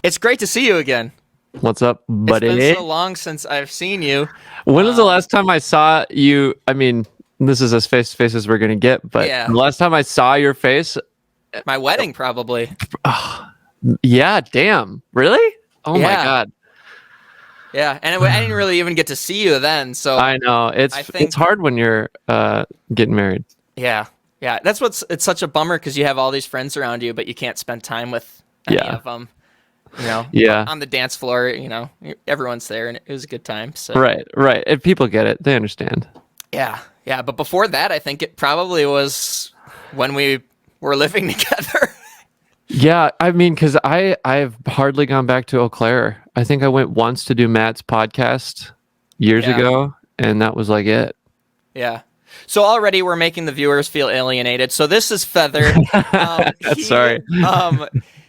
It's great to see you again. What's up, buddy? It's been so long since I've seen you. When was the last time I saw you? I mean, this is as face-to-face as we're going to get, but the last time I saw your face... My wedding, probably. Yeah, damn. Really? Oh, my God. Yeah, and I didn't really even get to see you then, so... I know. It's hard when you're getting married. Yeah. It's such a bummer because you have all these friends around you, but you can't spend time with any of them. You know, on the dance floor, you know, everyone's there, and it was a good time. So. Right. If people get it, they understand. Yeah. But before that, I think it probably was when we were living together. Yeah, I mean, because I've hardly gone back to Eau Claire. I think I went once to do Matt's podcast years ago, and that was like it. Yeah. So already we're making the viewers feel alienated. So this is Feather. Sorry.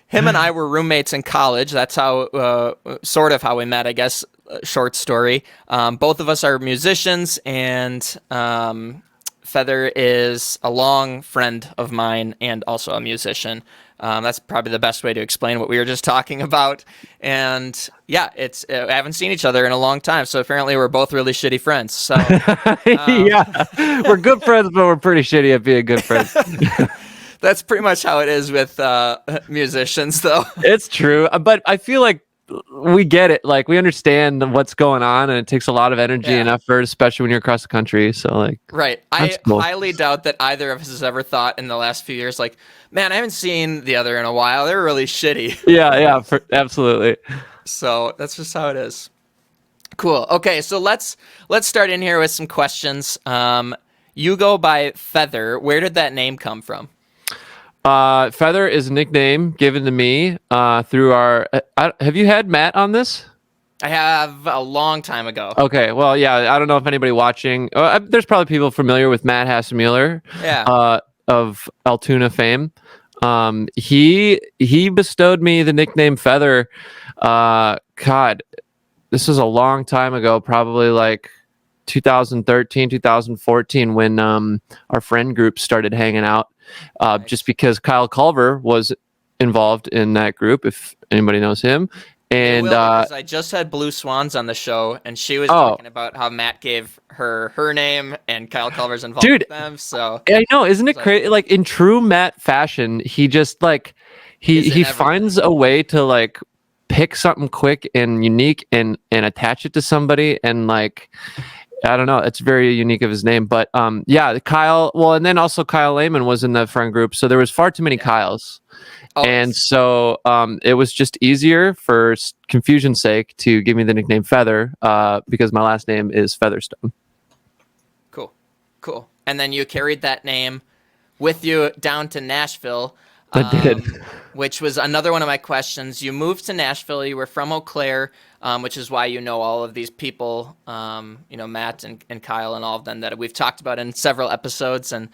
Him and I were roommates in college. That's how, sort of how we met, I guess. Short story. Both of us are musicians, and Feather is a long friend of mine and also a musician. That's probably the best way to explain what we were just talking about. And yeah, it's I haven't seen each other in a long time, so apparently we're both really shitty friends. So yeah, we're good friends, but we're pretty shitty at being good friends. That's pretty much how it is with musicians, though. It's true, but I feel like we get it. Like, we understand what's going on, and it takes a lot of energy and effort, especially when you're across the country. So, like, right. I highly doubt that either of us has ever thought in the last few years, like, man, I haven't seen the other in a while. They're really shitty. Yeah, absolutely. So that's just how it is. Cool. Okay, so let's start in here with some questions. You go by Feather. Where did that name come from? Feather is a nickname given to me through our... have you had Matt on this? I have a long time ago. Okay, well, yeah, I don't know if anybody watching... there's probably people familiar with Matt Hassemuller of Altoona fame. He bestowed me the nickname Feather. God, this was a long time ago, probably like 2013, 2014, when our friend group started hanging out. Nice. Just because Kyle Culver was involved in that group, if anybody knows him. And I just had Blue Swans on the show, and she was talking about how Matt gave her name, and Kyle Culver's involved with them. So I know, isn't it crazy? Like, in true Matt fashion, he just like he finds a way to like pick something quick and unique and attach it to somebody, and like, I don't know. It's very unique of his name, but Kyle. Well, and then also Kyle Lehman was in the friend group, so there was far too many Kyles, and so it was just easier for confusion's sake to give me the nickname Feather because my last name is Featherstone. Cool. And then you carried that name with you down to Nashville. I did. Which was another one of my questions. You moved to Nashville. You were from Eau Claire, which is why you know all of these people, Matt and Kyle and all of them that we've talked about in several episodes. And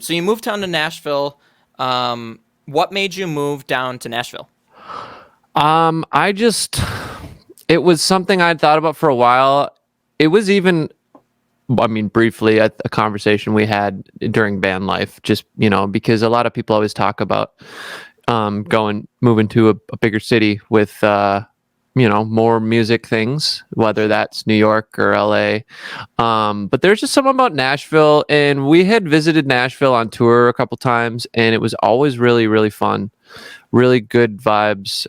so you moved down to Nashville. What made you move down to Nashville? It was something I'd thought about for a while. It was even... briefly, a conversation we had during band life, just, because a lot of people always talk about moving to a bigger city with, more music things, whether that's New York or LA. But there's just something about Nashville, and we had visited Nashville on tour a couple times, and it was always really, really fun, really good vibes.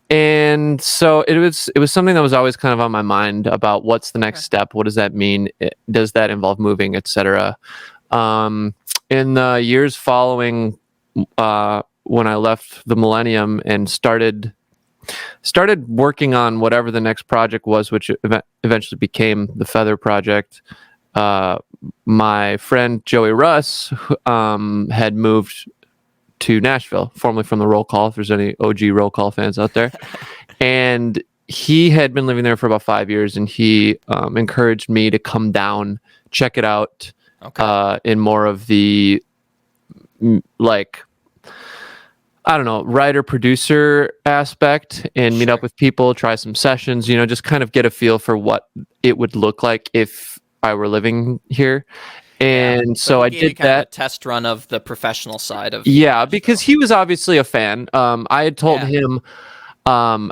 And so it was something that was always kind of on my mind about what's the next step? What does that mean? Does that involve moving, etc.? In the years following when I left the Millennium and started working on whatever the next project was, which eventually became the Feather Project, my friend Joey Russ had moved to Nashville, formerly from the Roll Call, if there's any OG Roll Call fans out there. And he had been living there for about 5 years, and he encouraged me to come down, check it out, in more of the, like, I don't know, writer producer aspect and meet Sure. up with people, try some sessions, just kind of get a feel for what it would look like if I were living here. Yeah. And So so he I gave you did kind of a that. test run of the professional side of Yeah, because Nashville. he was obviously a fan. I had told Yeah. him,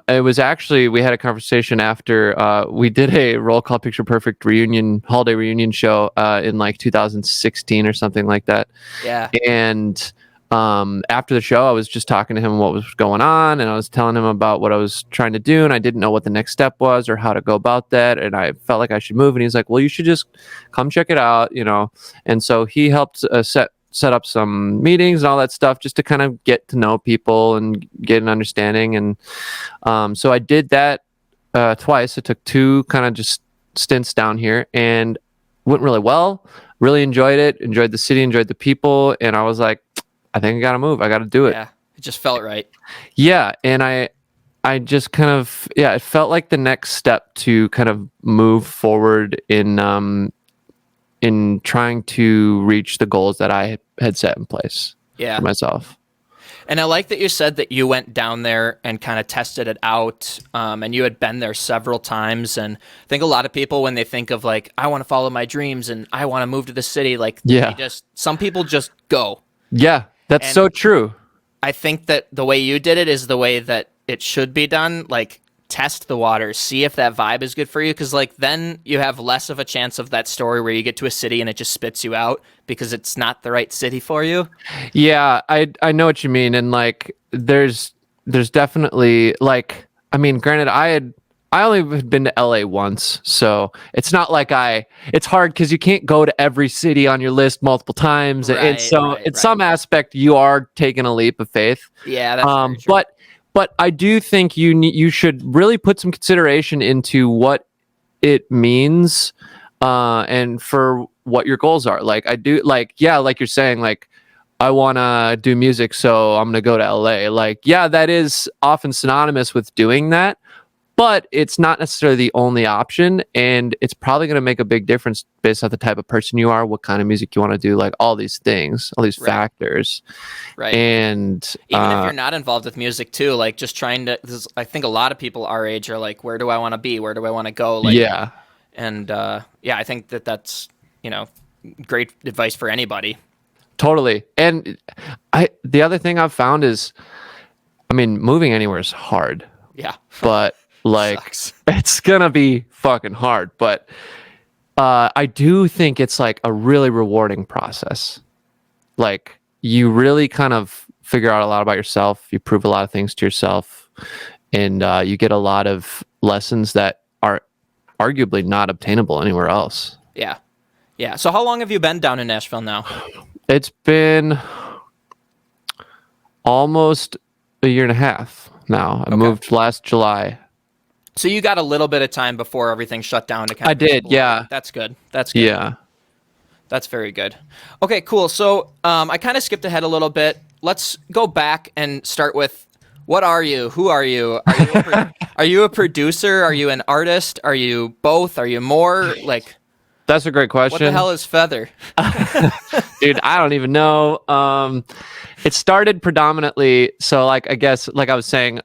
it was actually, we had a conversation after we did a Roll Call Picture Perfect holiday reunion show in like 2016 or something like that. Yeah. And after the show, I was just talking to him what was going on, and I was telling him about what I was trying to do, and I didn't know what the next step was or how to go about that, and I felt like I should move. And he's like, "Well, you should just come check it out," And so he helped set up some meetings and all that stuff just to kind of get to know people and get an understanding. And so I did that twice. I took two kind of just stints down here, and went really well. Really enjoyed it. Enjoyed the city. Enjoyed the people. And I was like, I think I gotta move. I gotta do it. Yeah. It just felt right. Yeah, and I just kind of it felt like the next step to kind of move forward in trying to reach the goals that I had set in place Yeah. for myself. And I like that you said that you went down there and kind of tested it out, and you had been there several times. And I think a lot of people, when they think of like, I want to follow my dreams and I want to move to the city, like, Yeah. some people just go. Yeah, that's And so true. I think that the way you did it is the way that it should be done. Like, test the waters, see if that vibe is good for you, because like then you have less of a chance of that story where you get to a city and it just spits you out because it's not the right city for you. Yeah, I know what you mean, and like there's definitely like, I mean, granted, I only had been to LA once, so it's not like it's hard because you can't go to every city on your list multiple times, and so in some aspect you are taking a leap of faith. Yeah, that's very true. But I do think you should really put some consideration into what it means, and for what your goals are. Like I do, like you're saying, like I want to do music, so I'm gonna go to LA. Like that is often synonymous with doing that, but it's not necessarily the only option, and it's probably going to make a big difference based on the type of person you are, what kind of music you want to do, like all these things, all these factors. Right. And even if you're not involved with music too, like just trying to, I think a lot of people our age are like, where do I want to be? Where do I want to go? Like, yeah. And I think that's, great advice for anybody. Totally. And the other thing I've found is, I mean, moving anywhere is hard. Yeah. But like Sucks. it's gonna be fucking hard. But I do think it's like a really rewarding process. Like you really kind of figure out a lot about yourself. You prove a lot of things to yourself, and you get a lot of lessons that are arguably not obtainable anywhere else. Yeah. Yeah. So how long have you been down in Nashville now? It's been almost a year and a half now. I moved last July. So you got a little bit of time before everything shut down to kind of I did, explore. yeah. That's good. That's good. Yeah. That's very good. Okay, cool. So I kind of skipped ahead a little bit. Let's go back and start with, what are you? Who are you? Are you a producer? Are you an artist? Are you both? Are you more? Like, that's a great question. What the hell is Feather? Dude, I don't even know. It started predominantly, so like I guess like I was saying,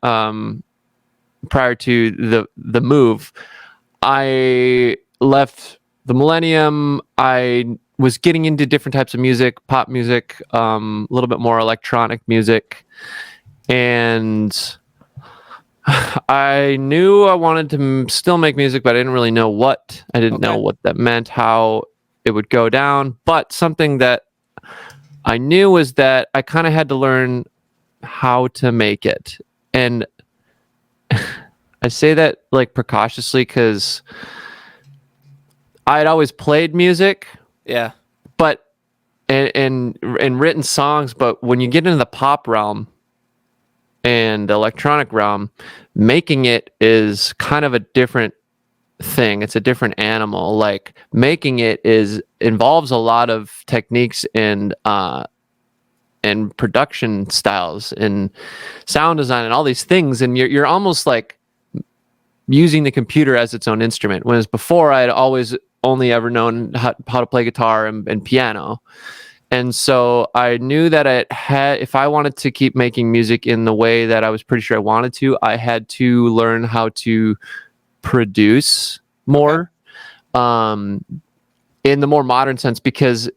prior to the move, I left the Millennium. I was getting into different types of music, pop music, a little bit more electronic music, and I knew I wanted to still make music, but I didn't really know what. I didn't know what that meant, how it would go down. But something that I knew was that I kind of had to learn how to make it. And I say that like precautiously because I had always played music. Yeah. But and written songs, but when you get into the pop realm and the electronic realm, making it is kind of a different thing. It's a different animal. Like making it involves a lot of techniques and production styles and sound design and all these things, and you're almost like using the computer as its own instrument, whereas before I had always only ever known how to play guitar and piano. And so I knew that if I wanted to keep making music in the way that I was pretty sure I wanted to, I had to learn how to produce more, in the more modern sense, because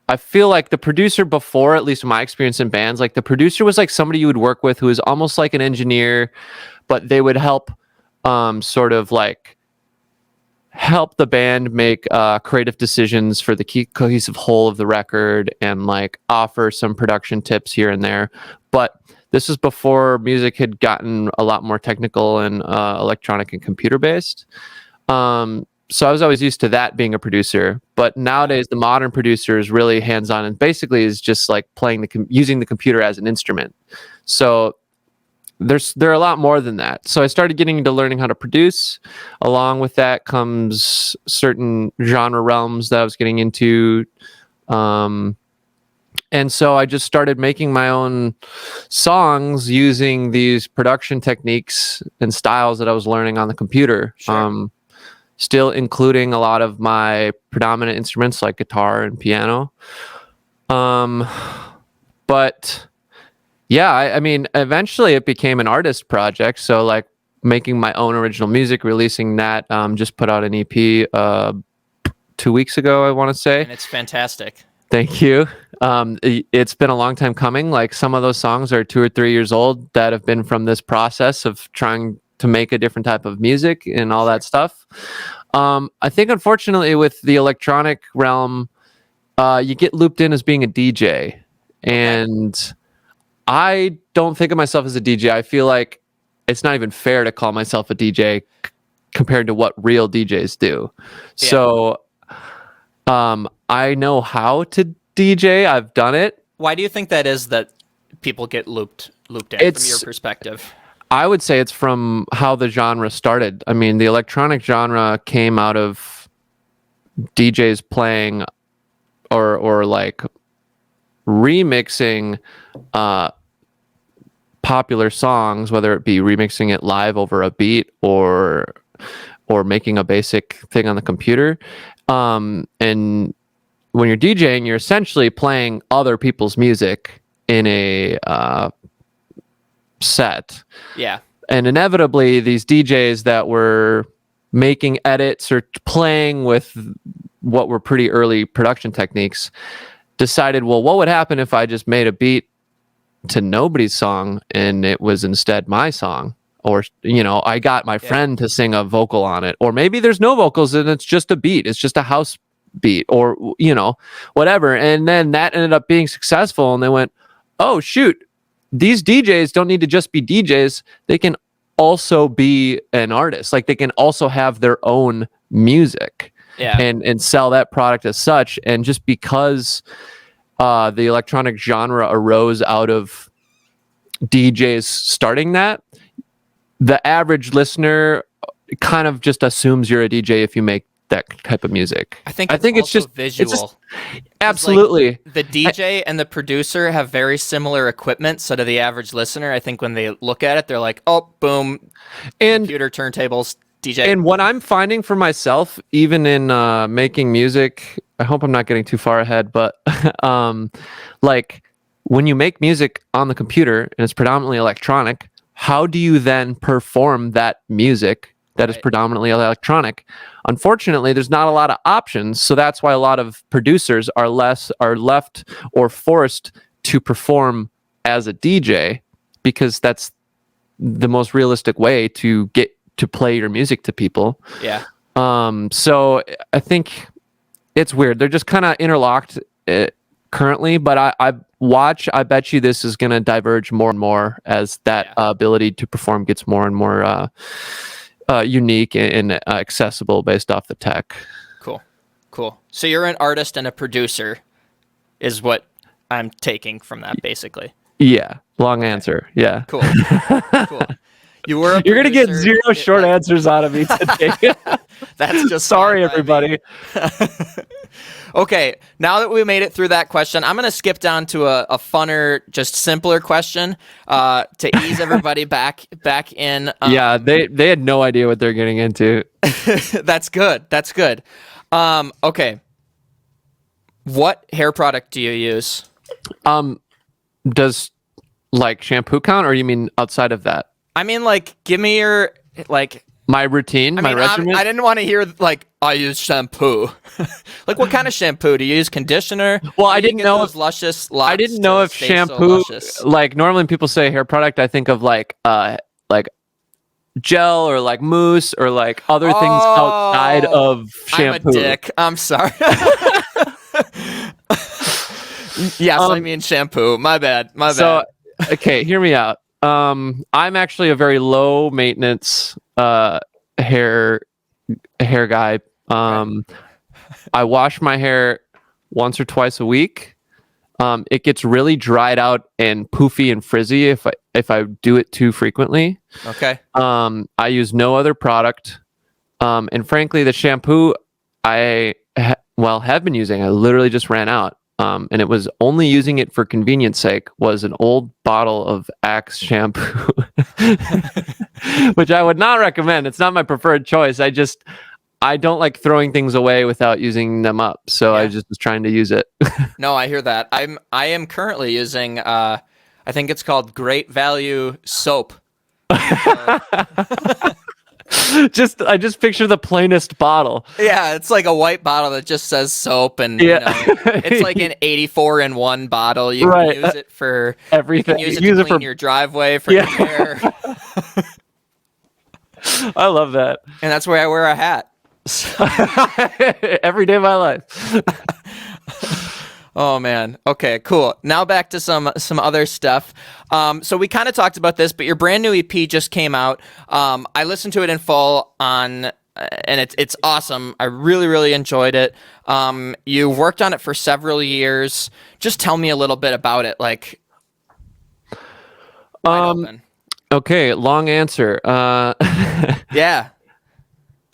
I feel like the producer before, at least in my experience in bands, like the producer was like somebody you would work with who was almost like an engineer, but they would help sort of like help the band make creative decisions for the cohesive whole of the record and like offer some production tips here and there. But this was before music had gotten a lot more technical and electronic and computer based. So I was always used to that being a producer. But nowadays, the modern producer is really hands on and basically is just like playing using the computer as an instrument. So there are a lot more than that. So I started getting into learning how to produce. Along with that comes certain genre realms that I was getting into. And so I just started making my own songs using these production techniques and styles that I was learning on the computer. Sure. Still including a lot of my predominant instruments like guitar and piano. But yeah, I mean, eventually it became an artist project. So like making my own original music, releasing that, just put out an EP 2 weeks ago, I want to say. And it's fantastic. Thank you. It's been a long time coming. Like some of those songs are 2 or 3 years old that have been from this process of trying to make a different type of music and all that stuff. I think unfortunately with the electronic realm, you get looped in as being a DJ. And I don't think of myself as a DJ. I feel like it's not even fair to call myself a DJ compared to what real DJs do. Yeah. So I know how to DJ. I've done it. Why do you think that is that people get looped in from your perspective? I would say it's from how the genre started. I mean, the electronic genre came out of DJs playing or like remixing popular songs, whether it be remixing it live over a beat or making a basic thing on the computer. And when you're DJing, you're essentially playing other people's music in a set. Yeah. And inevitably, these DJs that were making edits or playing with what were pretty early production techniques decided, well, what would happen if I just made a beat to nobody's song and it was instead my song? Or, you know, I got my friend to sing a vocal on it. Or maybe there's no vocals and it's just a beat. It's just a house beat or, you know, whatever. And then that ended up being successful. And they went, oh, shoot, these DJs don't need to just be DJs. They can also be an artist. Like they can also have their own music and sell that product as such. And just because the electronic genre arose out of DJs starting that, the average listener kind of just assumes you're a DJ if you make that type of music. I think it's just visual. It's just, absolutely. Like the DJ and the producer have very similar equipment. So to the average listener, I think when they look at it, they're like, oh, boom, and computer turntables, DJ. And what I'm finding for myself, even in making music, I hope I'm not getting too far ahead, but like when you make music on the computer and it's predominantly electronic, how do you then perform that music that is predominantly electronic? Unfortunately, there's not a lot of options, so that's why a lot of producers are left or forced to perform as a DJ, because that's the most realistic way to get to play your music to people. Yeah. So I think it's weird. They're just kind of interlocked currently, but I bet you this is going to diverge more and more as that ability to perform gets more and more unique and accessible based off the tech. Cool. So you're an artist and a producer is what I'm taking from that, basically. Yeah. Long answer. Yeah. Cool. You were a producer. You're going to get zero short answers out of me today. That's just sorry, everybody. Okay, now that we made it through that question, I'm going to skip down to a funner, just simpler question to ease everybody back in. Yeah, they had no idea what they're getting into. That's good. Okay. What hair product do you use? Does like shampoo count, or you mean outside of that? I mean, like, give me your like. My routine, I my mean, regimen. I didn't want to hear like I use shampoo. Like, what kind of shampoo do you use? Conditioner? Well, How I do you didn't get know those if luscious I locks didn't know to if stay so shampoo, luscious? like normally when people say hair product, I think of like gel or like mousse or like other things outside Oh, of I'm a shampoo. dick. I'm sorry. Yes, I Um, mean shampoo. My bad. My so bad. okay, hear me out. I'm actually a very low maintenance hair hair guy. Okay. Um, I wash my hair once or twice a week. It gets really dried out and poofy and frizzy if I do it too frequently. Okay. I use no other product. And frankly, the shampoo have been using, I literally just ran out. And it was only using it for convenience sake, was an old bottle of Axe shampoo, which I would not recommend. It's not my preferred choice. I don't like throwing things away without using them up. So I Yeah. just was trying to use it. No, I hear that. I am currently using I think it's called Great Value soap. So I just picture the plainest bottle. yeah, it's like a white bottle that just says soap, and Yeah. it's like an 84 in one bottle. You can Right. use it for you Everything. can use it to Use it clean for. your driveway, for Yeah. your hair, I love that. and that's where I wear a hat. Every day of my life. Oh man. Okay, cool. Now back to some other stuff. So we kind of talked about this, but your brand new EP just came out. I listened to it in full and it's awesome. I really enjoyed it. You worked on it for several years. Just tell me a little bit about it, like wide open. Okay, long answer. Yeah.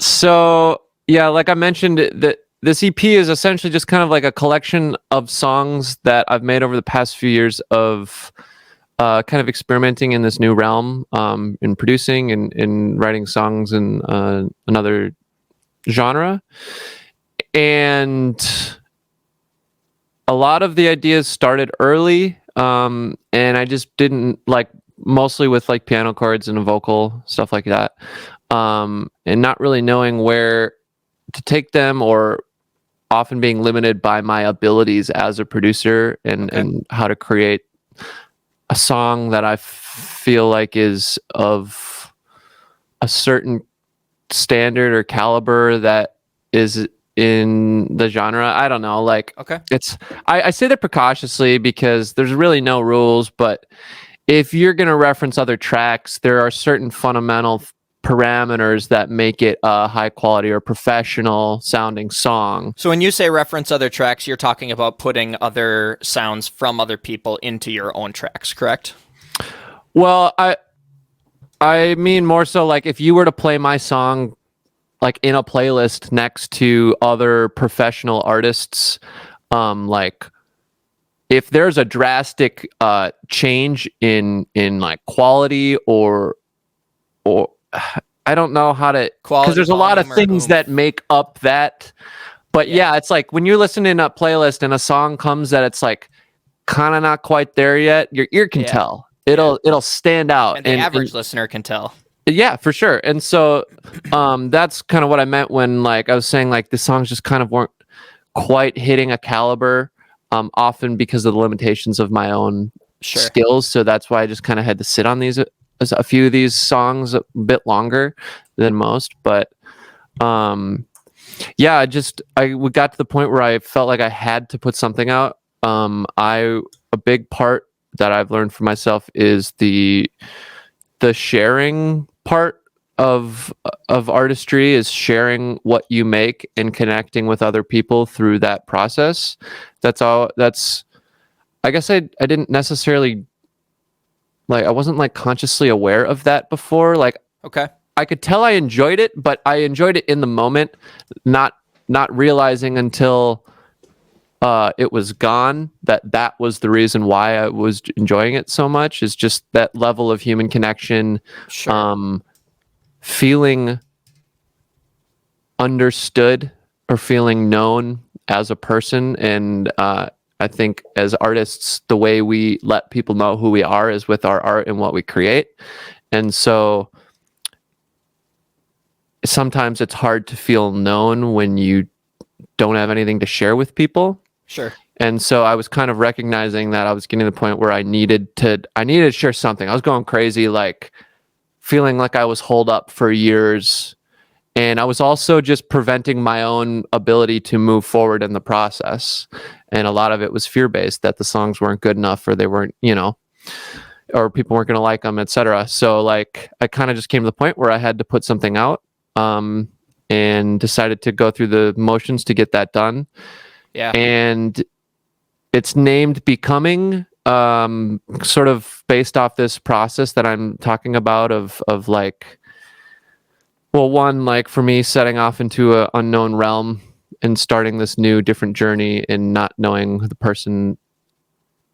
So yeah, like I mentioned, that this EP is essentially just kind of like a collection of songs that I've made over the past few years of kind of experimenting in this new realm, in producing and in writing songs in another genre. And a lot of the ideas started early, and I just didn't like, mostly with like piano chords and a vocal, stuff like that, and not really knowing where to take them, or often being limited by my abilities as a producer Okay. and how to create a song that I feel like is of a certain standard or caliber that is in the genre. I don't know. Like, Okay. I say that precautiously because there's really no rules, but if you're going to reference other tracks, there are certain fundamental parameters that make it a high quality or professional sounding song. So when you say reference other tracks, you're talking about putting other sounds from other people into your own tracks, correct? Well, I mean more so like if you were to play my song like in a playlist next to other professional artists, like if there's a drastic change in like quality or I don't know how to, Quality, because there's a lot of volume, or things oomph. that make up that. But yeah, it's like when you're listening to a playlist and a song comes that it's like kind of not quite there yet, your ear can tell. It'll stand out, And the average listener can tell. yeah, for sure. And so that's kind of what I meant when like I was saying like the songs just kind of weren't quite hitting a caliber, often because of the limitations of my own Sure. skills. So that's why I just kind of had to sit on these a few of these songs a bit longer than most. But yeah, we got to the point where I felt like I had to put something out. A big part that I've learned for myself is the sharing part of artistry, is sharing what you make and connecting with other people through that process. I guess I didn't necessarily, like, I wasn't like consciously aware of that before. Like, Okay. I could tell I enjoyed it, but I enjoyed it in the moment, not realizing until it was gone that was the reason why I was enjoying it so much, is just that level of human connection, Sure. feeling understood or feeling known as a person. And I think as artists, the way we let people know who we are is with our art and what we create. And so sometimes it's hard to feel known when you don't have anything to share with people. Sure. And so I was kind of recognizing that I was getting to the point where I needed to share something. I was going crazy, like feeling like I was holed up for years. And I was also just preventing my own ability to move forward in the process. And a lot of it was fear-based, that the songs weren't good enough, or they weren't, or people weren't going to like them, etc. So like I kind of just came to the point where I had to put something out, and decided to go through the motions to get that done. Yeah. And it's named Becoming, sort of based off this process that I'm talking about of like, well, one, like for me, setting off into an unknown realm and starting this new, different journey and not knowing the person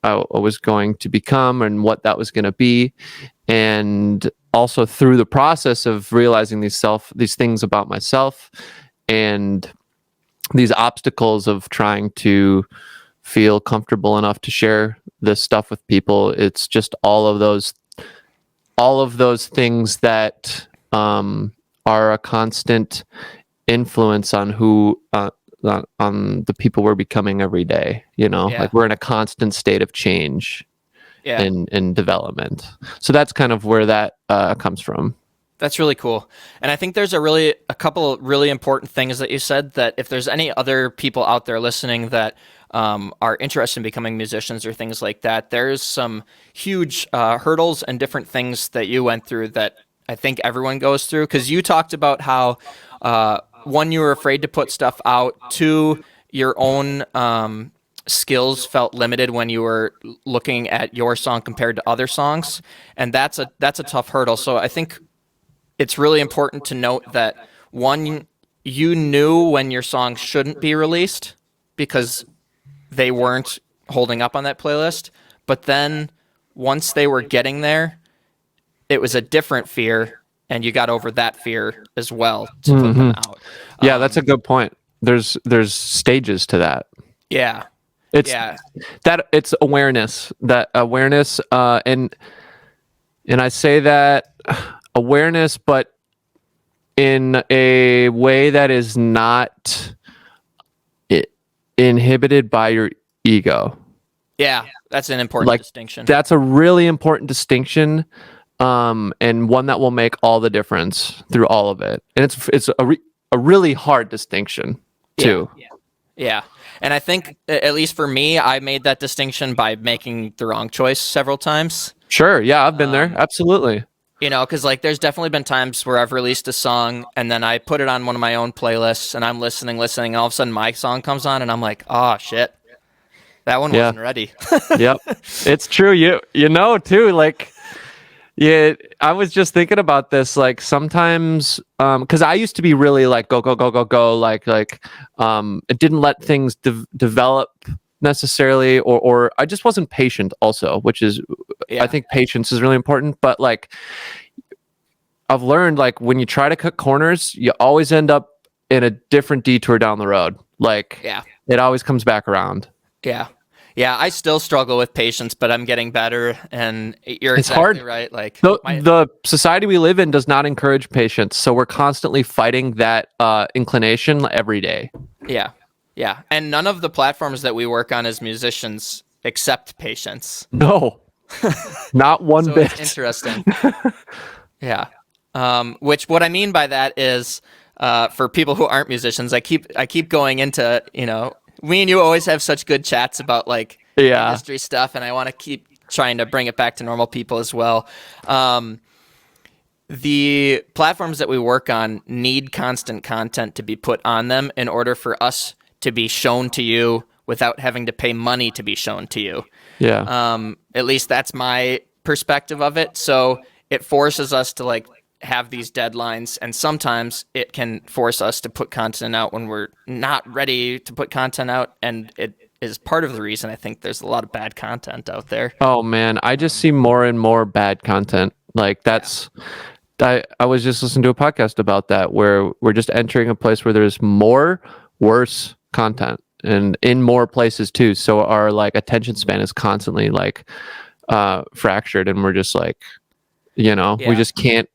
I was going to become and what that was going to be. And also through the process of realizing these things about myself and these obstacles of trying to feel comfortable enough to share this stuff with people. It's just all of those things that are a constant influence on who on the people we're becoming every day. Like we're in a constant state of change and development. So that's kind of where that comes from. That's really cool. And I think there's a couple of really important things that you said, that if there's any other people out there listening that are interested in becoming musicians or things like that, there's some huge hurdles and different things that you went through that I think everyone goes through. Because you talked about how, one, you were afraid to put stuff out, two, your own skills felt limited when you were looking at your song compared to other songs. And that's a tough hurdle. So I think it's really important to note that, one, you knew when your songs shouldn't be released because they weren't holding up on that playlist. But then once they were getting there, it was a different fear, and you got over that fear as well to put them out. Yeah, that's a good point. There's stages to that. Yeah. It's awareness. And I say that awareness, but in a way that is not inhibited by your ego. Yeah, that's an important distinction. That's a really important distinction, and one that will make all the difference through all of it. And it's a really hard distinction too. Yeah. And I think, at least for me, I made that distinction by making the wrong choice several times. Sure. Yeah, I've been there. Absolutely. Because like there's definitely been times where I've released a song and then I put it on one of my own playlists and I'm listening, and all of a sudden my song comes on and I'm like, oh shit, that one wasn't ready. Yep, it's true. Too. Like, I was just thinking about this. Like sometimes, because I used to be really like go. Like, it didn't let things develop necessarily, or I just wasn't patient also, which is, I think patience is really important. But like I've learned, like when you try to cut corners, you always end up in a different detour down the road. Like it always comes back around. Yeah, I still struggle with patience, but I'm getting better. And you're exactly right. Like the society we live in does not encourage patience, so we're constantly fighting that inclination every day. Yeah, and none of the platforms that we work on as musicians accept patience. No, not one bit. It's interesting. Yeah. Which what I mean by that is, for people who aren't musicians, I keep going into, me and you always have such good chats about like industry stuff, and I want to keep trying to bring it back to normal people as well. The platforms that we work on need constant content to be put on them in order for us to be shown to you without having to pay money to be shown to you. Yeah. At least that's my perspective of it. So it forces us to like have these deadlines, and sometimes it can force us to put content out when we're not ready to put content out, and it is part of the reason I think there's a lot of bad content out there. Oh man, I just see more and more bad content. Like that's I was just listening to a podcast about that, where we're just entering a place where there's more worse content and in more places too. So our like attention span is constantly like fractured, and we're just like, we just can't.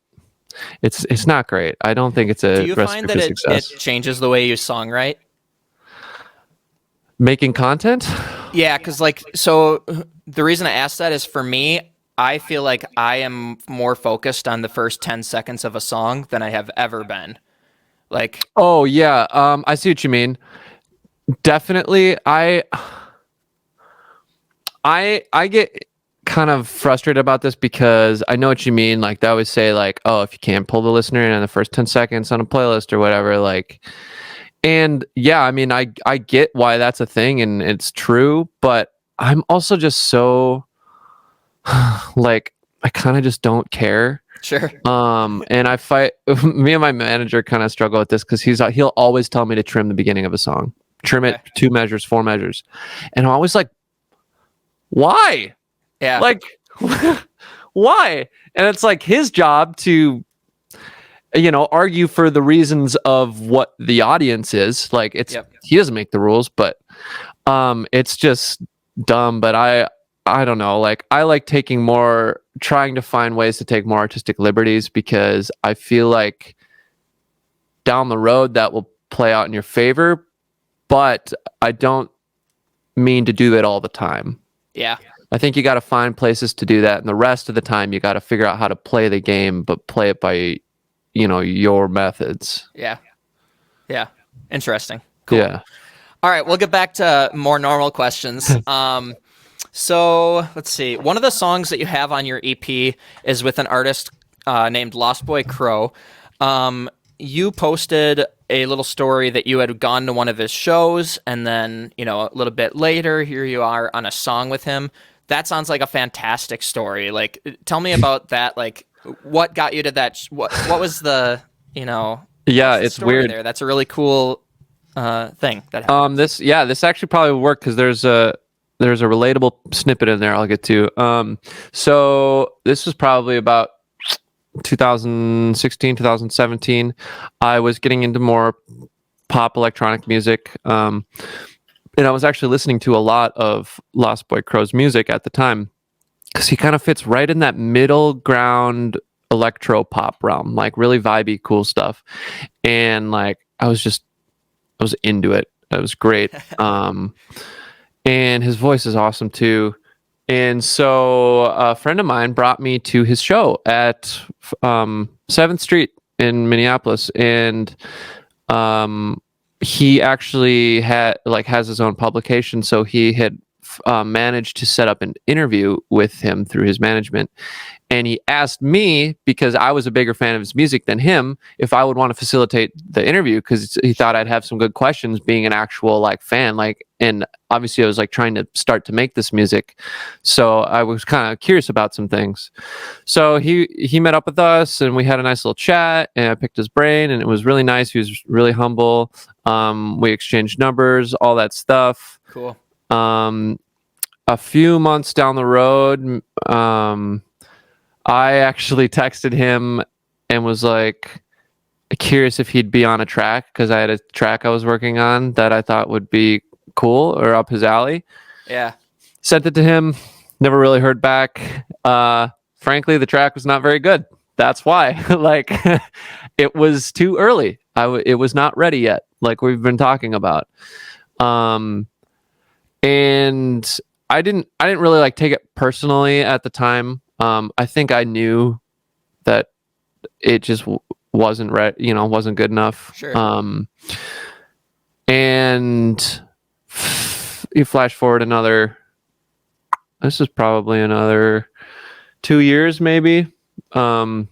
It's not great. I don't think it's Do a you recipe find that for it success. changes the way you songwrite? Making content? Yeah, because like, so the reason I asked that is for me, I feel like I am more focused on the first 10 seconds of a song than I have ever been. Like, Oh yeah, I see what you mean. Definitely, I get kind of frustrated about this because I know what you mean. Like they always say, like, oh, if you can't pull the listener in the first 10 seconds on a playlist or whatever, like, and yeah, I mean, I get why that's a thing and it's true, but I'm also just so like I kind of just don't care. sure. And I fight. Me and my manager kind of struggle with this because he'll always tell me to trim the beginning of a song, trim it 2 measures, 4 measures, and I'm always like, why? Yeah. Like, why? And it's like his job to, argue for the reasons of what the audience is. Like, he doesn't make the rules, but it's just dumb. But I don't know. Like, I like trying to find ways to take more artistic liberties because I feel like down the road that will play out in your favor. But I don't mean to do that all the time. Yeah. I think you got to find places to do that, and the rest of the time you got to figure out how to play the game, but play it by, your methods. Yeah. Yeah. Interesting. Cool. Yeah. All right, we'll get back to more normal questions. So let's see. One of the songs that you have on your EP is with an artist named Lost Boy Crow. You posted a little story that you had gone to one of his shows, and then, a little bit later, here you are on a song with him. That sounds like a fantastic story. Like, tell me about that. Like, what got you to that? What was the, Yeah, it's weird. There? That's a really cool thing that happened. This actually probably would work because there's a relatable snippet in there I'll get to. So this was probably about 2016, 2017. I was getting into more pop electronic music. And I was actually listening to a lot of Lost Boy Crow's music at the time because he kind of fits right in that middle ground electro pop realm, like really vibey, cool stuff. And like, I was into it. It was great. And his voice is awesome too. And so a friend of mine brought me to his show at 7th Street in Minneapolis. And he actually has his own publication. So he had managed to set up an interview with him through his management. And he asked me, because I was a bigger fan of his music than him, if I would want to facilitate the interview because he thought I'd have some good questions being an actual like fan. Like, and obviously I was like trying to start to make this music. So I was kind of curious about some things. So he met up with us and we had a nice little chat and I picked his brain and it was really nice. He was really humble. We exchanged numbers, all that stuff. Cool. A few months down the road, I actually texted him and was like curious if he'd be on a track because I had a track I was working on that I thought would be cool or up his alley. Yeah. Sent it to him. Never really heard back. Frankly, the track was not very good. That's why. Like, it was too early. It was not ready yet, like we've been talking about. And I didn't really like take it personally at the time. I think I knew that it just wasn't wasn't good enough. Sure. And you flash forward this is probably another 2 years maybe. And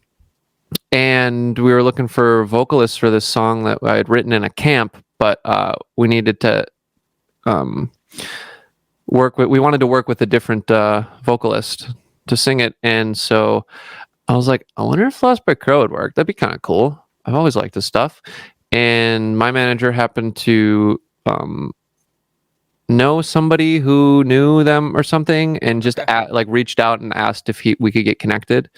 we were looking for vocalists for this song that I had written in a camp, but we needed to we wanted to work with a different vocalist to sing it. And so I was like, I wonder if Lost by Crow would work. That'd be kind of cool. I've always liked this stuff. And my manager happened to know somebody who knew them or something and just reached out and asked if we could get connected.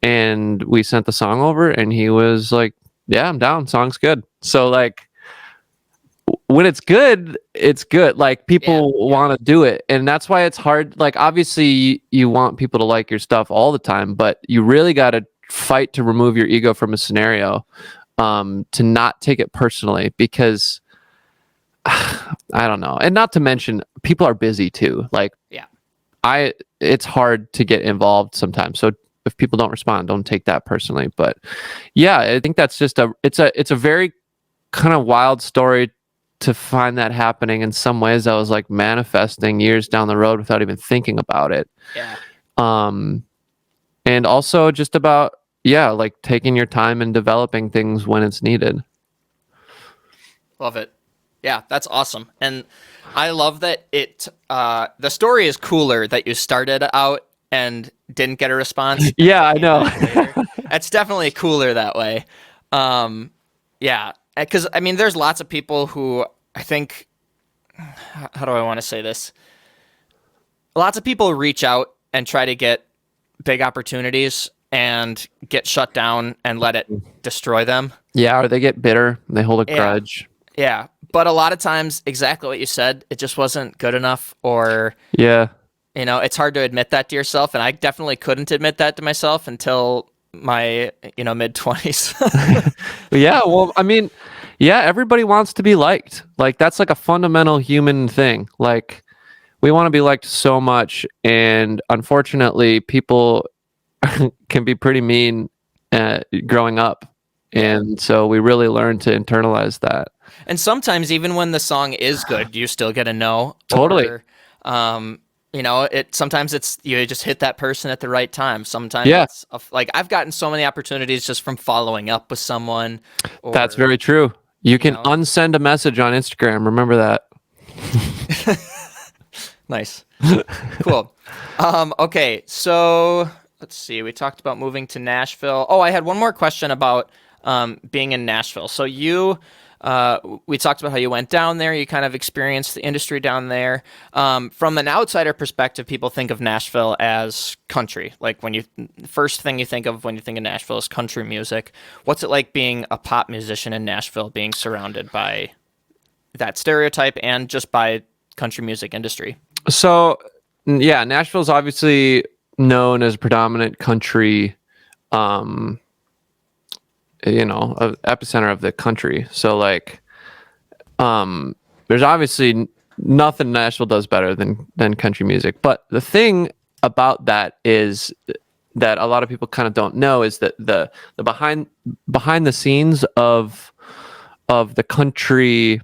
And we sent the song over and he was like, yeah, I'm down. Song's good. So like, when it's good. Like people want to do it, and that's why it's hard. Like obviously you want people to like your stuff all the time, but you really got to fight to remove your ego from a scenario, to not take it personally, because I don't know. And not to mention people are busy too. Like it's hard to get involved sometimes. So if people don't respond, don't take that personally. But yeah, I think that's just it's a very kind of wild story to find that happening in some ways. That was like manifesting years down the road without even thinking about it. Yeah. And also just about, like taking your time and developing things when it's needed. Love it. Yeah, that's awesome. And I love that the story is cooler that you started out and didn't get a response. Yeah, I know. It's definitely cooler that way. Yeah, because I mean, there's lots of people who I think, how do I want to say this? Lots of people reach out and try to get big opportunities and get shut down and let it destroy them. Yeah, or they get bitter. They hold a grudge. Yeah, but a lot of times, exactly what you said, it just wasn't good enough, or it's hard to admit that to yourself, and I definitely couldn't admit that to myself until my mid-20s. Yeah, well, I mean, everybody wants to be liked. Like that's like a fundamental human thing. Like we want to be liked so much, and unfortunately, people can be pretty mean growing up, and so we really learn to internalize that. And sometimes even when the song is good, you still get a no. Totally. Or, sometimes it's you just hit that person at the right time. Sometimes it's like I've gotten so many opportunities just from following up with someone. That's very true. You can unsend a message on Instagram. Remember that. Nice. Cool. Okay, so let's see. We talked about moving to Nashville. Oh, I had one more question about being in Nashville. So we talked about how you went down there. You kind of experienced the industry down there. From an outsider perspective, people think of Nashville as country. Like first thing you think of when you think of Nashville is country music. What's it like being a pop musician in Nashville, being surrounded by that stereotype and just by country music industry? So, Nashville's obviously known as predominant country, epicenter of the country. So like, there's obviously nothing Nashville does better than country music. But the thing about that is that a lot of people kind of don't know is that the behind the scenes of the country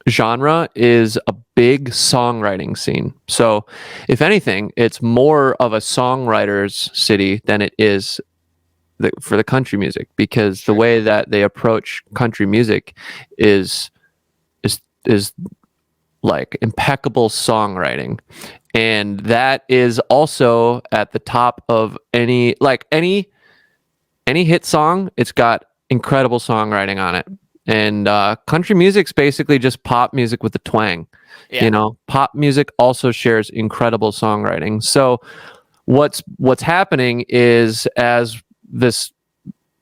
genre is a big songwriting scene. So if anything, it's more of a songwriter's city than it is for the country music, because the way that they approach country music is like impeccable songwriting, and that is also at the top of any hit song. It's got incredible songwriting on it. And country music's basically just pop music with a twang. Pop music also shares incredible songwriting. So what's happening is, as this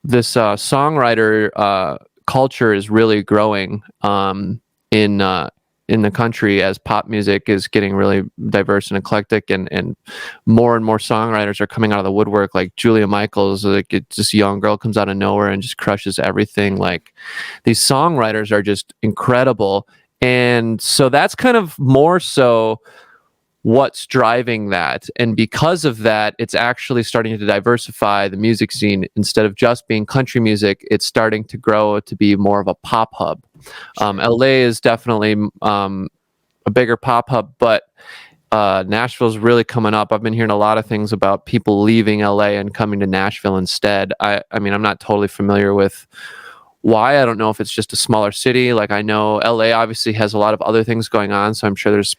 songwriter culture is really growing in the country, as pop music is getting really diverse and eclectic, and more songwriters are coming out of the woodwork. Like Julia Michaels, like this young girl comes out of nowhere and just crushes everything. Like these songwriters are just incredible, and so that's kind of more so what's driving that. And because of that, it's actually starting to diversify the music scene. Instead of just being country music, it's starting to grow to be more of a pop hub. LA is definitely a bigger pop hub, but Nashville's really coming up. I've been hearing a lot of things about people leaving LA and coming to Nashville instead. I mean, I'm not totally familiar with why. I don't know if it's just a smaller city. Like I know LA obviously has a lot of other things going on, so I'm sure there's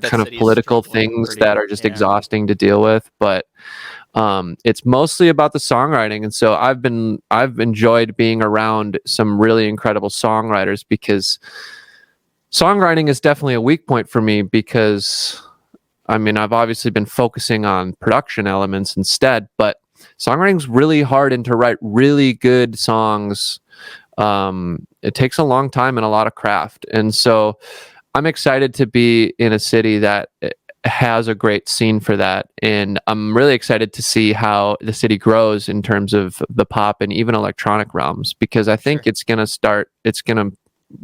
kind of political things that are just exhausting to deal with, but it's mostly about the songwriting. And so I've enjoyed being around some really incredible songwriters, because songwriting is definitely a weak point for me, because I mean, I've obviously been focusing on production elements instead, but songwriting's really hard, and to write really good songs it takes a long time and a lot of craft. And so I'm excited to be in a city that has a great scene for that. And I'm really excited to see how the city grows in terms of the pop and even electronic realms, because I think it's going to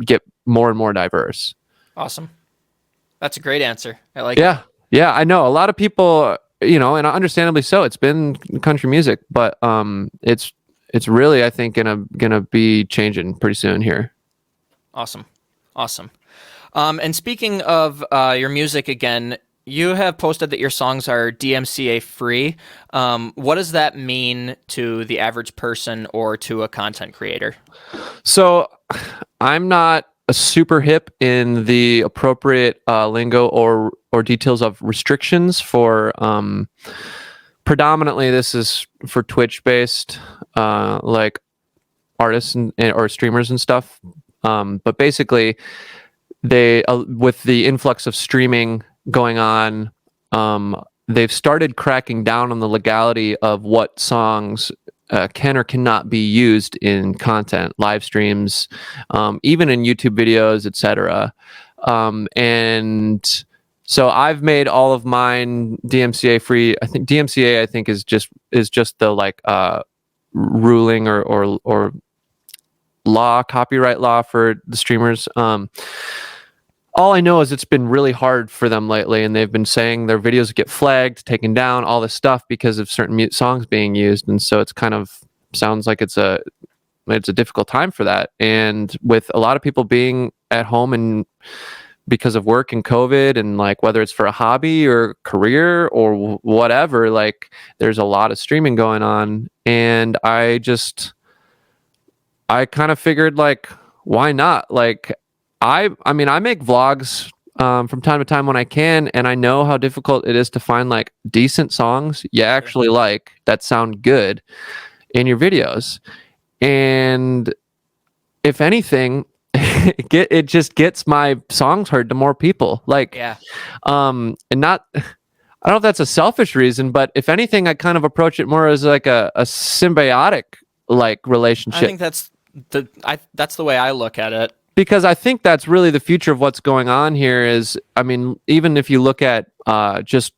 get more and more diverse. Awesome. That's a great answer. I like it. Yeah, I know a lot of people, and understandably so. It's been country music, but it's really, I think, gonna be changing pretty soon here. Awesome. And speaking of your music again, you have posted that your songs are DMCA free. What does that mean to the average person or to a content creator? So I'm not super hip in the appropriate lingo or details of restrictions for predominantly this is for Twitch based like artists or streamers and stuff, but basically they with the influx of streaming going on, they've started cracking down on the legality of what songs can or cannot be used in content, live streams, even in YouTube videos, etc. And so I've made all of mine DMCA free. I think DMCA is just the like ruling or law, copyright law for the streamers. All I know is it's been really hard for them lately, and they've been saying their videos get flagged, taken down, all this stuff because of certain songs being used, and so it's kind of sounds like it's a difficult time for that. And with a lot of people being at home and because of work and COVID, and like whether it's for a hobby or career or whatever, like there's a lot of streaming going on, and I kind of figured like, why not? Like I mean, I make vlogs from time to time when I can, and I know how difficult it is to find like decent songs you actually like that sound good in your videos. And if anything, it just gets my songs heard to more people. Like, and not, I don't know if that's a selfish reason, but if anything, I kind of approach it more as like a symbiotic like relationship. I think that's the way I look at it. Because I think that's really the future of what's going on here is, I mean, even if you look at just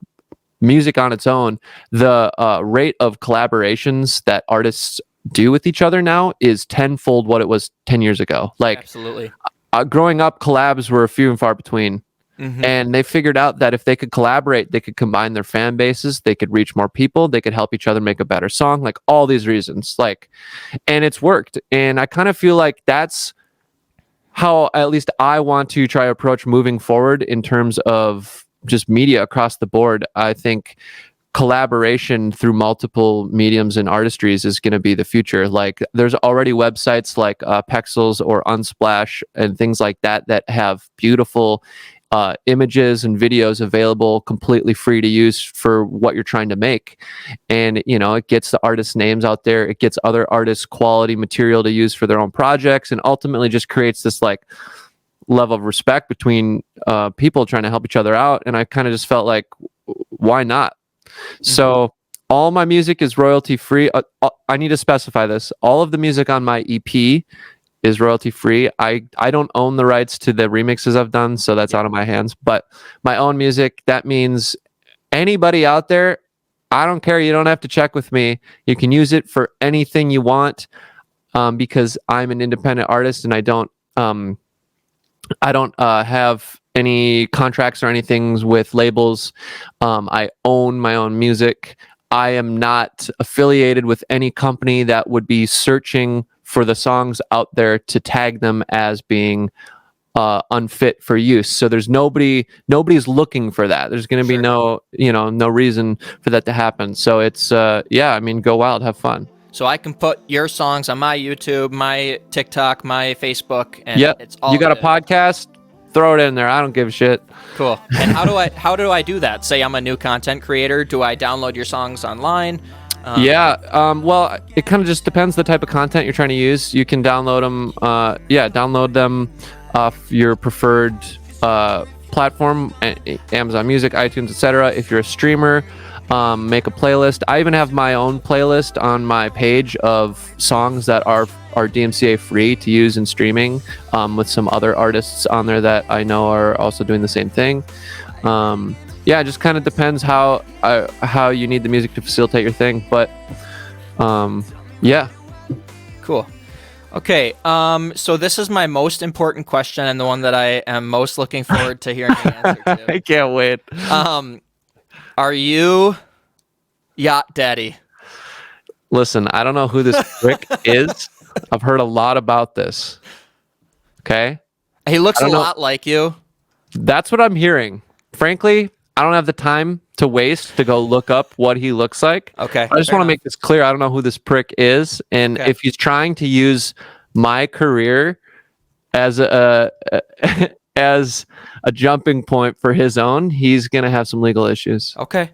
music on its own, the rate of collaborations that artists do with each other now is tenfold what it was 10 years ago. Like, absolutely. Growing up, collabs were few and far between. Mm-hmm. And they figured out that if they could collaborate, they could combine their fan bases, they could reach more people, they could help each other make a better song, like all these reasons. Like, and it's worked. And I kind of feel like that's how at least I want to try to approach moving forward in terms of just media across the board. I think collaboration through multiple mediums and artistries is going to be the future. Like there's already websites like Pexels or Unsplash and things like that that have beautiful images and videos available completely free to use for what you're trying to make. And, it gets the artists' names out there. It gets other artists quality material to use for their own projects, and ultimately just creates this like level of respect between people trying to help each other out. And I kind of just felt like, why not? Mm-hmm. So all my music is royalty free. I need to specify this. All of the music on my EP is royalty free. I don't own the rights to the remixes I've done, so that's out of my hands. But my own music, that means anybody out there, I don't care. You don't have to check with me. You can use it for anything you want, because I'm an independent artist and I don't have any contracts or anything with labels. I own my own music. I am not affiliated with any company that would be searching for the songs out there to tag them as being unfit for use. So there's nobody's looking for that. There's going to be no reason for that to happen. So it's I mean, go wild, have fun. So I can put your songs on my YouTube, my TikTok, my Facebook, and it's all. You got a podcast? Throw it in there. I don't give a shit. Cool. And how do I do that? Say I'm a new content creator. Do I download your songs online? Well, it kind of just depends the type of content you're trying to use. You can download them. Download them off your preferred platform, Amazon Music, iTunes, etc. If you're a streamer, make a playlist. I even have my own playlist on my page of songs that are DMCA free to use in streaming, with some other artists on there that I know are also doing the same thing. Yeah, it just kind of depends how you need the music to facilitate your thing. But yeah. Cool. Okay, so this is my most important question and the one that I am most looking forward to hearing the answer to. I can't wait. Are you Yacht Daddy? Listen, I don't know who this prick is. I've heard a lot about this. Okay? He looks a lot like you. That's what I'm hearing. Frankly, I don't have the time to waste to go look up what he looks like. Okay. I just want to make this clear. I don't know who this prick is. And if he's trying to use my career as a as a jumping point for his own, he's going to have some legal issues. Okay.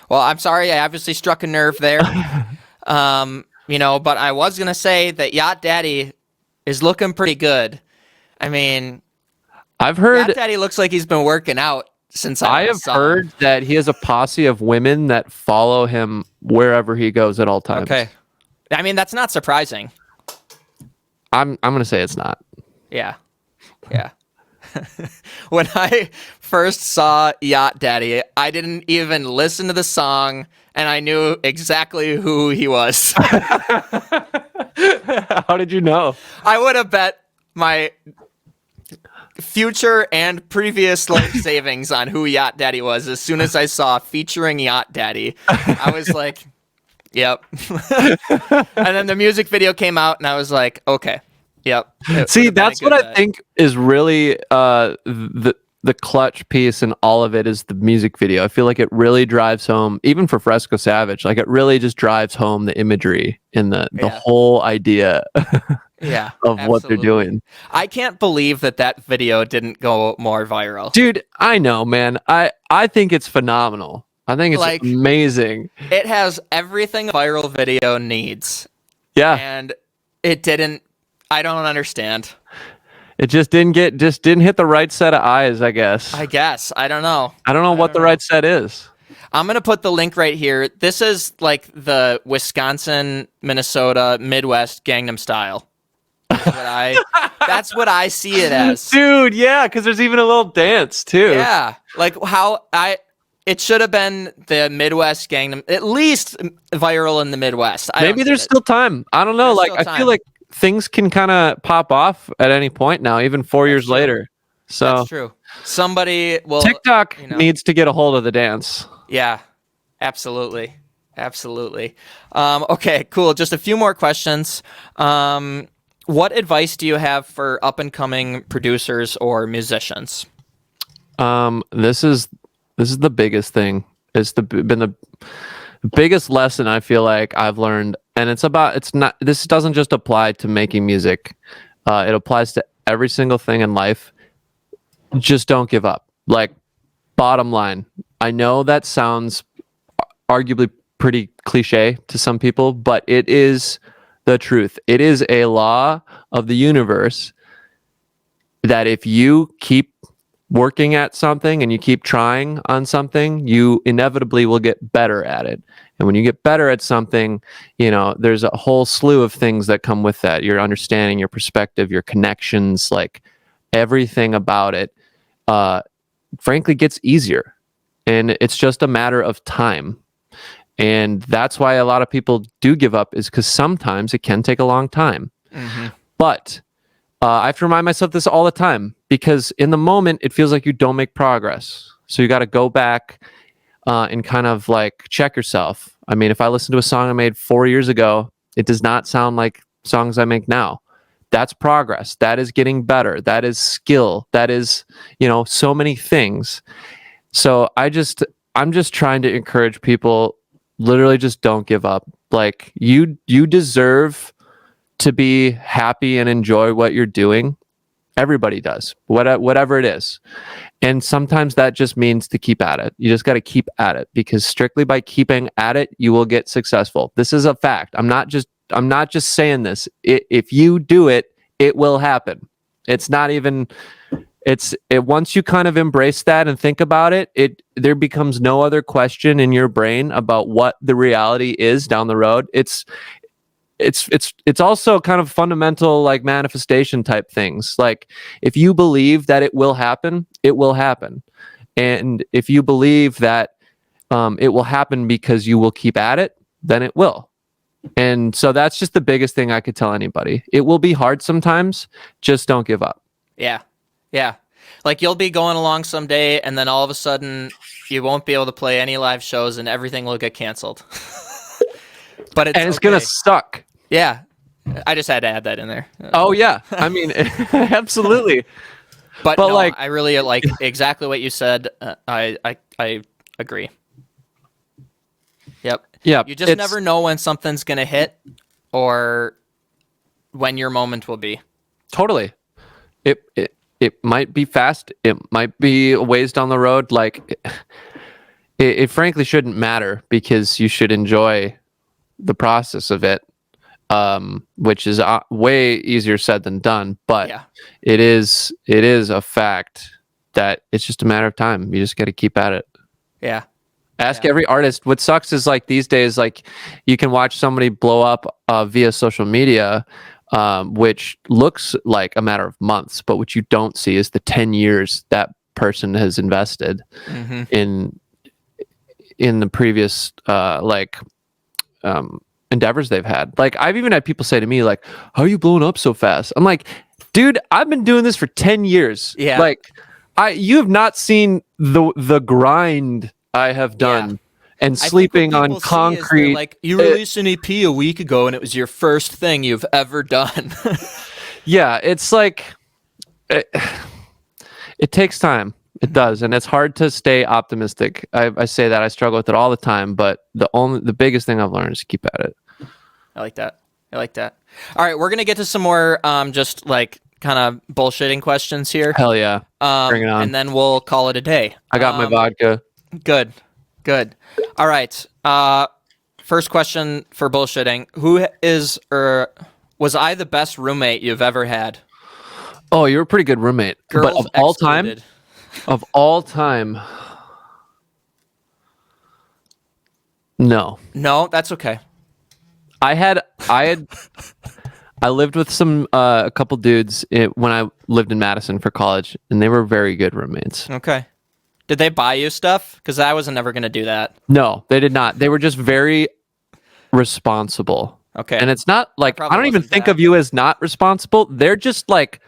Well, I'm sorry. I obviously struck a nerve there. But I was going to say that Yacht Daddy is looking pretty good. I mean, I've heard Yacht Daddy looks like he's been working out since I have heard that he has a posse of women that follow him wherever he goes at all times. Okay. I mean, that's not surprising. I'm going to say it's not. Yeah. When I first saw Yacht Daddy, I didn't even listen to the song, and I knew exactly who he was. How did you know? I would have bet my future and previous life savings on who Yacht Daddy was as soon as I saw featuring Yacht Daddy. I was like, yep. And then the music video came out, and I was like, okay. Yep. See, that's what I think is really the clutch piece in all of it is the music video. I feel like it really drives home, even for Fresco Savage, like it really just drives home the imagery and the whole idea of what they're doing. I can't believe that video didn't go more viral. Dude, I know, man. I think it's phenomenal. I think it's amazing. It has everything a viral video needs. Yeah. And it didn't. I don't understand. It just didn't hit the right set of eyes, I guess. I don't know. I don't know what the right set is. I'm going to put the link right here. This is like the Wisconsin, Minnesota, Midwest Gangnam Style. That's what I see it as. Dude, yeah, because there's even a little dance, too. Yeah, like it should have been the Midwest Gangnam, at least viral in the Midwest. Maybe there's still time. I don't know. Like, I feel like things can kind of pop off at any point now, even 4 years later. So that's true. Somebody will. TikTok needs to get a hold of the dance. Yeah, absolutely. Okay, cool. Just a few more questions. What advice do you have for up and coming producers or musicians? This is the biggest thing. It's been the biggest lesson I feel like I've learned. And this doesn't just apply to making music. It applies to every single thing in life. Just don't give up. Like, bottom line. I know that sounds arguably pretty cliche to some people, but it is the truth. It is a law of the universe that if you keep working at something and you keep trying on something, you inevitably will get better at it. And when you get better at something, there's a whole slew of things that come with that. Your understanding, your perspective, your connections, like everything about it, frankly, gets easier. And it's just a matter of time. And that's why a lot of people do give up, is because sometimes it can take a long time. Mm-hmm. But I have to remind myself this all the time, because in the moment, it feels like you don't make progress. So you got to go back and kind of like check yourself. I mean, if I listen to a song I made 4 years ago, it does not sound like songs I make now. That's progress. That is getting better. That is skill. That is, so many things. So I'm just trying to encourage people, literally just don't give up. Like you deserve to be happy and enjoy what you're doing. Everybody does, whatever it is. And sometimes that just means to keep at it. You just got to keep at it, because strictly by keeping at it, you will get successful. This is a fact. I'm not just saying this. If you do it, it will happen. It's not even once you kind of embrace that and think about it, there becomes no other question in your brain about what the reality is down the road. It's also kind of fundamental, like manifestation type things. Like if you believe that it will happen, it will happen. And if you believe that it will happen because you will keep at it, then it will. And so that's just the biggest thing I could tell anybody. It will be hard sometimes. Just don't give up. Yeah. Yeah. Like you'll be going along someday and then all of a sudden you won't be able to play any live shows and everything will get canceled. But it's going to suck. Yeah. I just had to add that in there. Oh yeah. I mean, absolutely. But no, like I really like exactly what you said. I agree. Yep. Yeah. You just never know when something's going to hit or when your moment will be. Totally. It might be fast. It might be a ways down the road. Like it frankly shouldn't matter because you should enjoy the process of it, which is way easier said than done. But it is a fact that it's just a matter of time. You just got to keep at it. Yeah. Ask every artist. What sucks is like these days, like you can watch somebody blow up via social media, which looks like a matter of months, but what you don't see is the 10 years that person has invested in the previous endeavors they've had. Like I've even had people say to me like, how are you blowing up so fast? I'm like, dude, I've been doing this for 10 years. Yeah. Like you have not seen the grind I have done and sleeping on concrete. Like you released an EP a week ago and it was your first thing you've ever done. Yeah. It's like, it takes time. It does. And it's hard to stay optimistic. I say that I struggle with it all the time, but the biggest thing I've learned is to keep at it. I like that. All right. We're going to get to some more, just like kind of bullshitting questions here. Hell yeah. Bring it on. And then we'll call it a day. I got my vodka. Good. All right. First question for bullshitting. Who is or was I the best roommate you've ever had? Oh, you're a pretty good roommate. Girls but of all time, no, that's okay. I lived with a couple dudes when I lived in Madison for college, and they were very good roommates. Okay. Did they buy you stuff? Because I was never going to do that. No, they did not. They were just very responsible. Okay. And it's not like, I don't even think of you as not responsible. They're just like,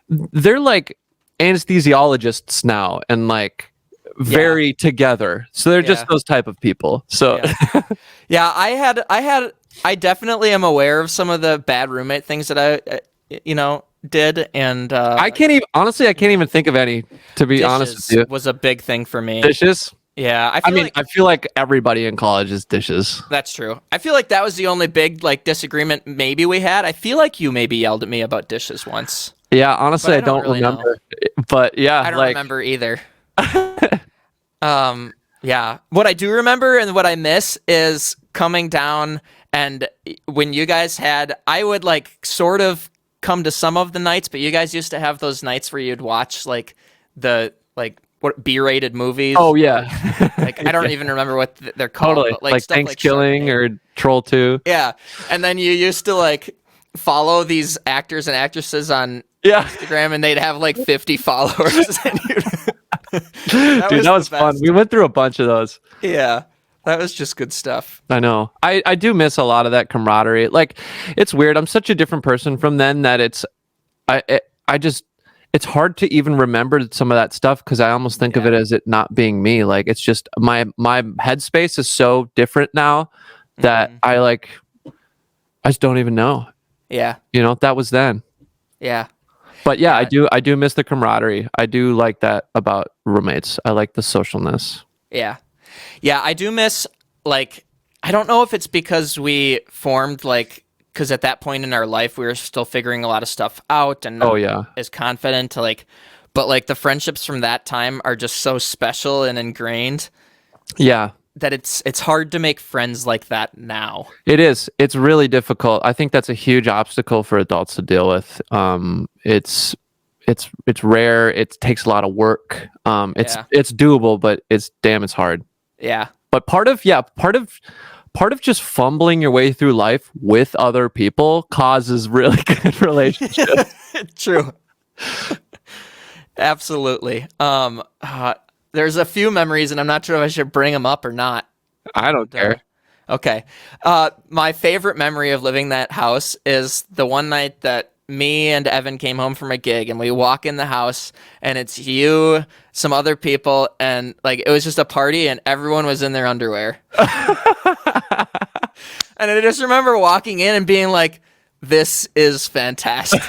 they're like anesthesiologists now and like very together. So they're just those type of people. So yeah, I definitely am aware of some of the bad roommate things that I did, and I can't even think of any, to be honest with you. Was a big thing for me. Dishes? Yeah, I feel like everybody in college is dishes. That's true. I feel like that was the only big like disagreement maybe we had. I feel like you maybe yelled at me about dishes once. Yeah, honestly, I don't really remember. But yeah, I don't remember either. Yeah, what I do remember and what I miss is coming down, and when you guys I would like sort of come to some of the nights, but you guys used to have those nights where you'd watch like what B-rated movies. Oh yeah. Like I don't even remember what they're called. Totally. But, like stuff Thanksgiving or Troll 2. Yeah. And then you used to like follow these actors and actresses on Instagram, and they'd have like 50 followers. And that was fun. We went through a bunch of those. Yeah. That was just good stuff. I know. I do miss a lot of that camaraderie. Like, it's weird. I'm such a different person from then that it's hard to even remember some of that stuff because I almost think of it as it not being me. Like, it's just my headspace is so different now that I just don't even know. Yeah. That was then. Yeah. But yeah, I do miss the camaraderie. I do like that about roommates. I like the socialness. Yeah. Yeah, I do miss, like, I don't know if it's because we formed, like, because at that point in our life, we were still figuring a lot of stuff out and not as confident, like, but, like, the friendships from that time are just so special and ingrained. Yeah. That it's hard to make friends like that now. It is. It's really difficult. I think that's a huge obstacle for adults to deal with. It's it's rare. It takes a lot of work. It's doable, but it's hard. Yeah. But part of just fumbling your way through life with other people causes really good relationships. True. Absolutely. There's a few memories, and I'm not sure if I should bring them up or not. I don't care. Okay. My favorite memory of living that house is the one night that me and Evan came home from a gig, and we walk in the house, and it's you, some other people, and like it was just a party, and everyone was in their underwear. And I just remember walking in and being like, "This is fantastic."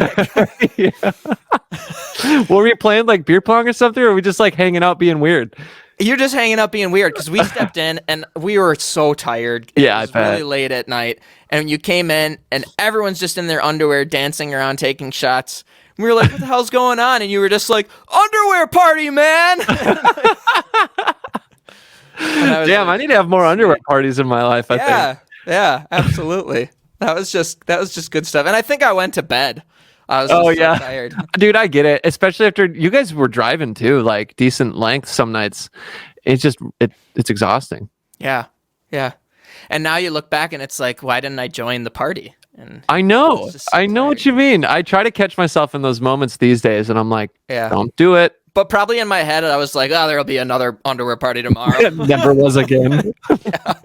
Were we playing like beer pong or something, or were we just like hanging out being weird? You're just hanging out being weird because we stepped in and we were so tired. Yeah, it was really late at night, and you came in and everyone's just in their underwear, dancing around, taking shots. We were like, "What the hell's going on?" And you were just like, "Underwear party, man!" Damn, I need to have more underwear parties in my life. I think. Yeah, absolutely. That was just good stuff. And I think I went to bed. I was so tired. Dude, I get it. Especially after you guys were driving too, like decent length some nights. It's just it's exhausting. Yeah. Yeah. And now you look back and it's like, why didn't I join the party? And I know. I know what you mean. I try to catch myself in those moments these days and I'm like, don't do it. But probably in my head I was like, oh, there'll be another underwear party tomorrow. It never was again. Yeah.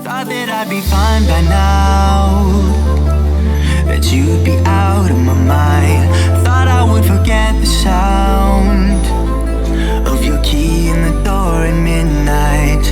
Thought that I'd be fine by now, that you'd be out of my mind. Thought I would forget the sound of your key in the door at midnight.